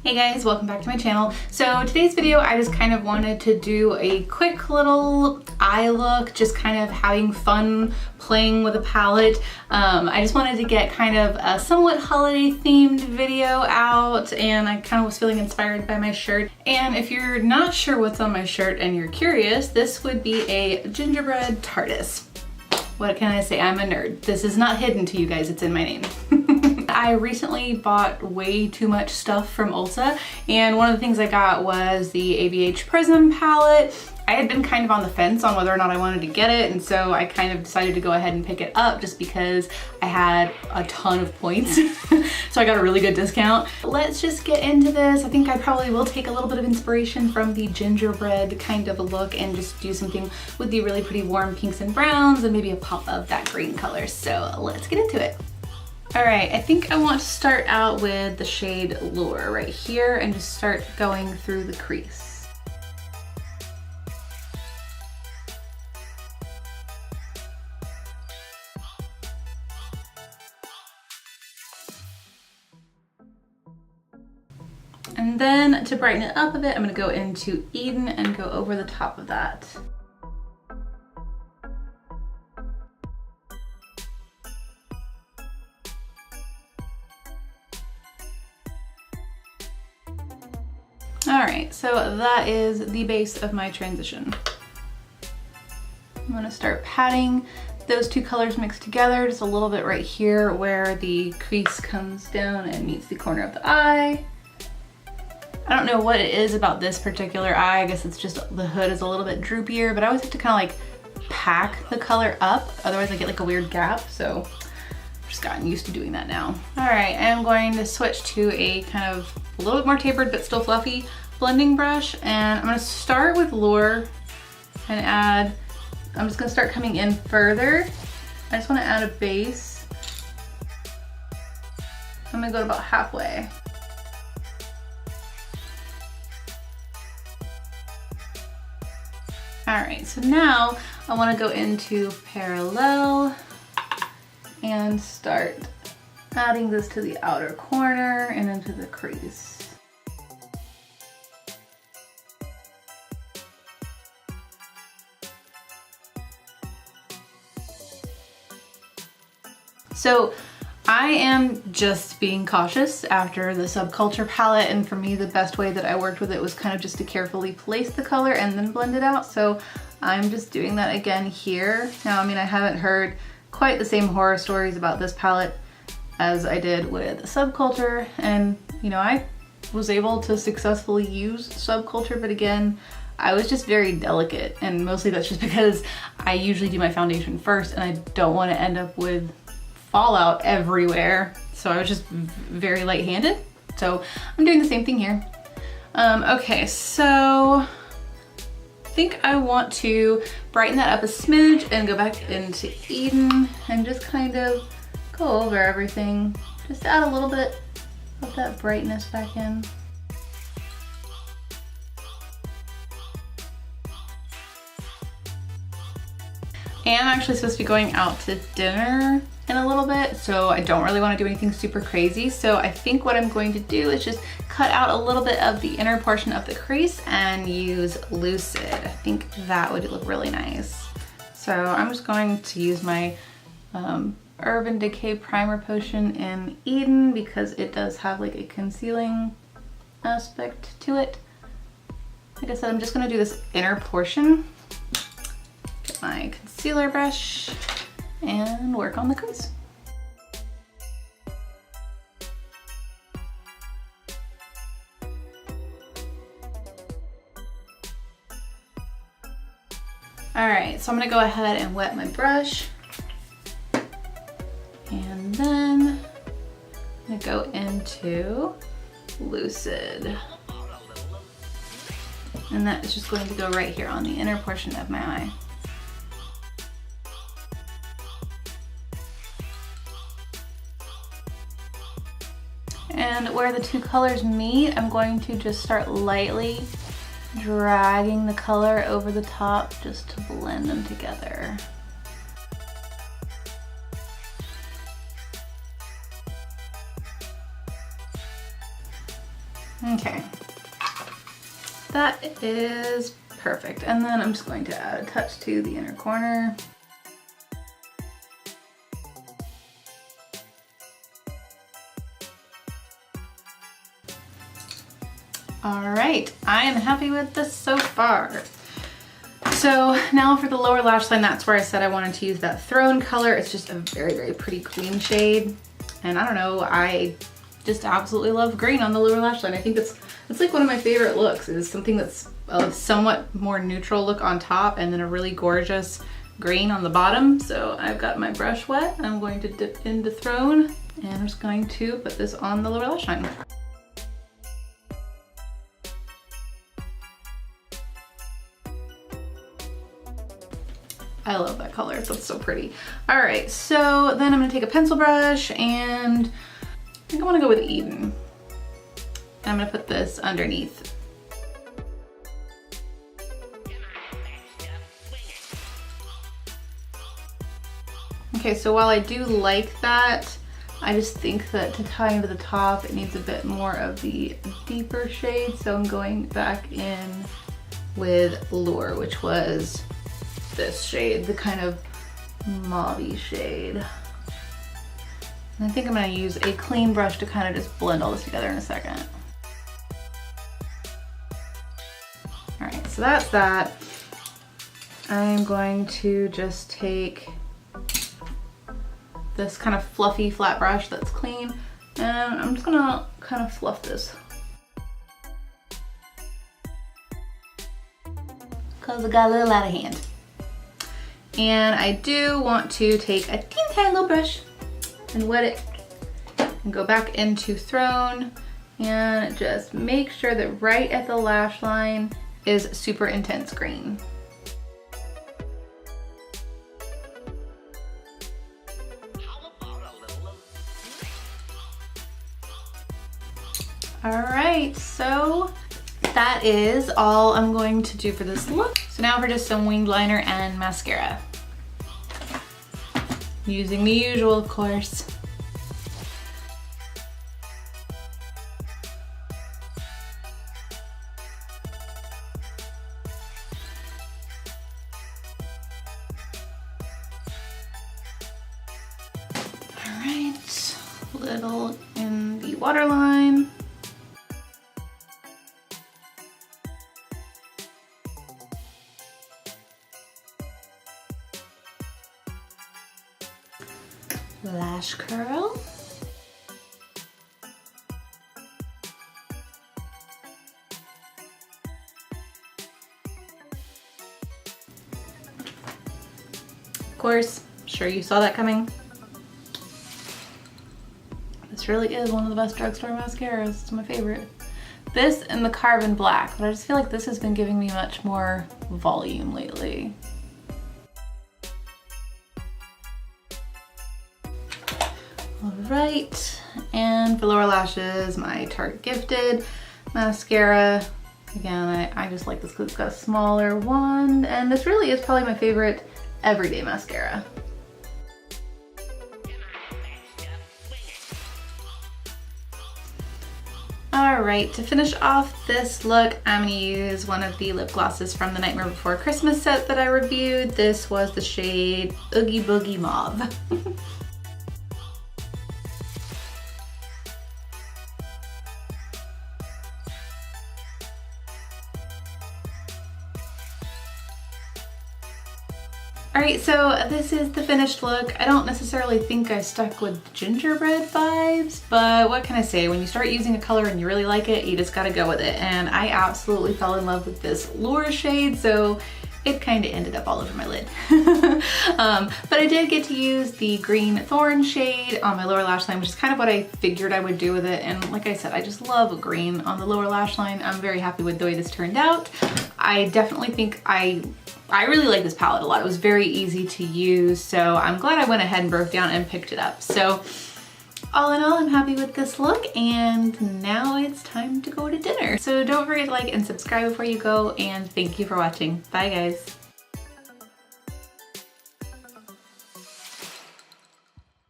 Hey guys, welcome back to my channel. So today's video, I just kind of wanted to do a quick little eye look, just kind of having fun playing with a palette. I just wanted to get kind of a somewhat holiday themed video out, and I kind of was feeling inspired by my shirt. And if you're not sure what's on my shirt and you're curious, this would be a Gingerbread Tardis. What can I say? I'm a nerd. This is not hidden to you guys, it's in my name. I recently bought way too much stuff from Ulta, and one of the things I got was the ABH Prism palette. I had been kind of on the fence on whether or not I wanted to get it, and so I kind of decided to go ahead and pick it up just because I had a ton of points. So I got a really good discount. Let's just get into this. I think I probably will take a little bit of inspiration from the gingerbread kind of a look and just do something with the really pretty warm pinks and browns and maybe a pop of that green color. So let's get into it. All right, I think I want to start out with the shade Lure right here and just start going through the crease. And then to brighten it up a bit, I'm gonna go into Eden and go over the top of that. All right, so that is the base of my transition. I'm gonna start patting those two colors mixed together just a little bit right here where the crease comes down and meets the corner of the eye. I don't know what it is about this particular eye. I guess it's just the hood is a little bit droopier, but I always have to kind of like pack the color up. Otherwise I get like a weird gap. So I've just gotten used to doing that now. All right, I'm going to switch to a kind of a little bit more tapered, but still fluffy blending brush. And I'm gonna start with Lure and add, I'm just gonna start coming in further. I just wanna add a base. I'm gonna go to about halfway. All right, so now I wanna go into Parallel and start adding this to the outer corner and into the crease. So I am just being cautious after the Subculture palette, and for me the best way that I worked with it was kind of just to carefully place the color and then blend it out. So I'm just doing that again here. Now, I mean, I haven't heard quite the same horror stories about this palette as I did with Subculture, and you know, I was able to successfully use Subculture, but again, I was just very delicate, and mostly that's just because I usually do my foundation first and I don't want to end up with fallout everywhere. So I was just very light-handed. So I'm doing the same thing here. Okay, so I think I want to brighten that up a smidge and go back into Eden and just kind of go over everything. Just add a little bit of that brightness back in. And I'm actually supposed to be going out to dinner in a little bit, so I don't really want to do anything super crazy. So I think what I'm going to do is just cut out a little bit of the inner portion of the crease and use Lucid. I think that would look really nice. So I'm just going to use my Urban Decay Primer Potion in Eden because it does have like a concealing aspect to it. Like I said, I'm just going to do this inner portion. Get my concealer brush and work on the crease. All right, so I'm gonna go ahead and wet my brush, and then I'm gonna go into Lucid. And that is just going to go right here on the inner portion of my eye. And where the two colors meet, I'm going to just start lightly dragging the color over the top just to blend them together. Okay, that is perfect. And then I'm just going to add a touch to the inner corner. All right, I am happy with this so far. So now for the lower lash line, that's where I said I wanted to use that Throne color. It's just a very, very pretty green shade. And I don't know, I just absolutely love green on the lower lash line. I think it's like one of my favorite looks, is something that's a somewhat more neutral look on top and then a really gorgeous green on the bottom. So I've got my brush wet. I'm going to dip into Throne and I'm just going to put this on the lower lash line. I love that color, that's so pretty. All right, so then I'm gonna take a pencil brush and I think I wanna go with Eden. I'm gonna put this underneath. Okay, so while I do like that, I just think that to tie into the top, it needs a bit more of the deeper shade. So I'm going back in with Lure, which was this shade, the kind of mauve-y shade. And I think I'm gonna use a clean brush to kind of just blend all this together in a second. All right, so that's that. I'm going to just take this kind of fluffy flat brush that's clean, and I'm just gonna kind of fluff this. Cause it got a little out of hand. And I do want to take a teeny tiny little brush and wet it and go back into Throne and just make sure that right at the lash line is super intense green. All right, so that is all I'm going to do for this look. So now for just some winged liner and mascara. Using the usual, of course. All right, little in the waterline. Lash curl. Of course, I'm sure you saw that coming. This really is one of the best drugstore mascaras. It's my favorite. This and the Carbon Black, but I just feel like this has been giving me much more volume lately. All right, and for lower lashes, my Tarte Gifted mascara. Again, I just like this because it's got a smaller wand, and this really is probably my favorite everyday mascara. All right, to finish off this look, I'm gonna use one of the lip glosses from the Nightmare Before Christmas set that I reviewed. This was the shade Oogie Boogie Mauve. All right, so this is the finished look. I don't necessarily think I stuck with gingerbread vibes, but what can I say? When you start using a color and you really like it, you just gotta go with it. And I absolutely fell in love with this Lure shade, so it kind of ended up all over my lid. But I did get to use the green thorn shade on my lower lash line, which is kind of what I figured I would do with it. And like I said, I just love green on the lower lash line. I'm very happy with the way this turned out. I definitely think I really like this palette a lot. It was very easy to use, so I'm glad I went ahead and broke down and picked it up. So all in all, I'm happy with this look, and now it's time to go to dinner. So don't forget to like and subscribe before you go, and thank you for watching. Bye guys.